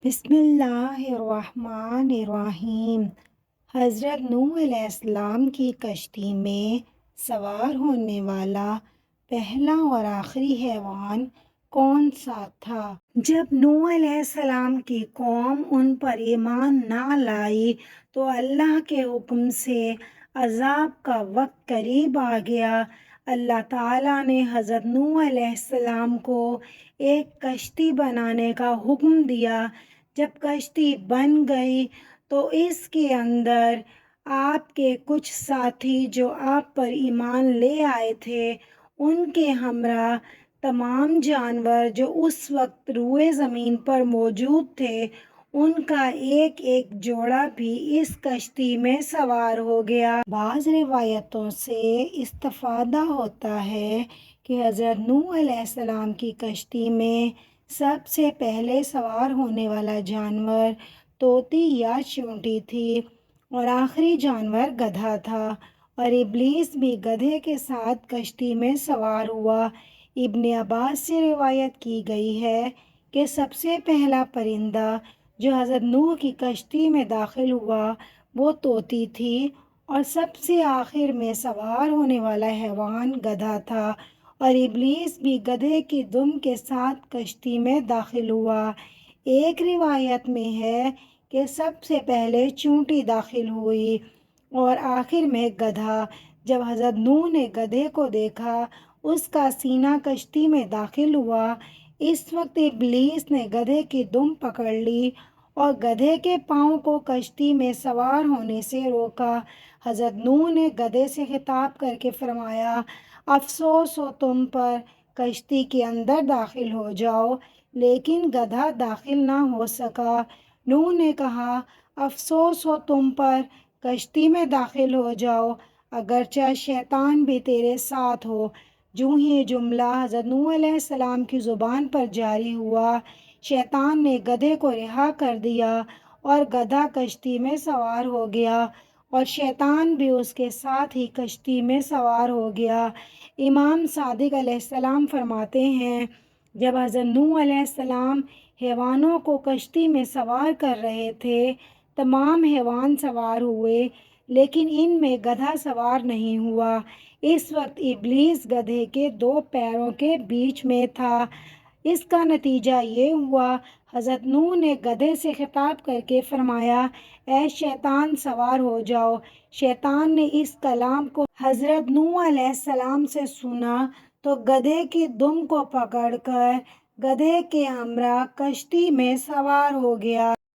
بسم اللہ الرحمن الرحیم۔ حضرت نوح علیہ السلام کی کشتی میں سوار ہونے والا پہلا اور آخری حیوان کون سا تھا؟ جب نوح علیہ السلام کی قوم ان پر ایمان نہ لائی تو اللہ کے حکم سے عذاب کا وقت قریب آ گیا۔ اللہ تعالیٰ نے حضرت نوح علیہ السلام کو ایک کشتی بنانے کا حکم دیا۔ جب کشتی بن گئی تو اس کے اندر آپ کے کچھ ساتھی جو آپ پر ایمان لے آئے تھے ان کے ہمراہ تمام جانور جو اس وقت روئے زمین پر موجود تھے ان کا ایک ایک جوڑا بھی اس کشتی میں سوار ہو گیا۔ بعض روایتوں سے استفادہ ہوتا ہے کہ حضرت نوح علیہ السلام کی کشتی میں سب سے پہلے سوار ہونے والا جانور طوطی یا چیونٹی تھی اور آخری جانور گدھا تھا، اور ابلیس بھی گدھے کے ساتھ کشتی میں سوار ہوا۔ ابن عباس سے روایت کی گئی ہے کہ سب سے پہلا پرندہ جو حضرت نوح کی کشتی میں داخل ہوا وہ طوطی تھی، اور سب سے آخر میں سوار ہونے والا حیوان گدھا تھا، اور ابلیس بھی گدھے کی دم کے ساتھ کشتی میں داخل ہوا۔ ایک روایت میں ہے کہ سب سے پہلے چیونٹی داخل ہوئی اور آخر میں گدھا۔ جب حضرت نوح نے گدھے کو دیکھا اس کا سینہ کشتی میں داخل ہوا۔ اس وقت ابلیس نے گدھے کی دم پکڑ لی اور گدھے کے پاؤں کو کشتی میں سوار ہونے سے روکا۔ حضرت نوح نے گدھے سے خطاب کر کے فرمایا، افسوس ہو تم پر، کشتی کے اندر داخل ہو جاؤ، لیکن گدھا داخل نہ ہو سکا۔ نوح نے کہا، افسوس ہو تم پر، کشتی میں داخل ہو جاؤ، اگرچہ شیطان بھی تیرے ساتھ ہو۔ جو ہی جملہ حضرت نوح علیہ السلام کی زبان پر جاری ہوا، شیطان نے گدھے کو رہا کر دیا اور گدھا کشتی میں سوار ہو گیا، اور شیطان بھی اس کے ساتھ ہی کشتی میں سوار ہو گیا۔ امام صادق علیہ السلام فرماتے ہیں، جب حضرت نوح علیہ السلام حیوانوں کو کشتی میں سوار کر رہے تھے، تمام حیوان سوار ہوئے لیکن ان میں گدھا سوار نہیں ہوا۔ اس وقت ابلیس گدھے کے دو پیروں کے بیچ میں تھا۔ اس کا نتیجہ یہ ہوا، حضرت نوح نے گدھے سے خطاب کر کے فرمایا، اے شیطان سوار ہو جاؤ۔ شیطان نے اس کلام کو حضرت نوح علیہ السلام سے سنا تو گدھے کی دم کو پکڑ کر گدھے کے ہمراہ کشتی میں سوار ہو گیا۔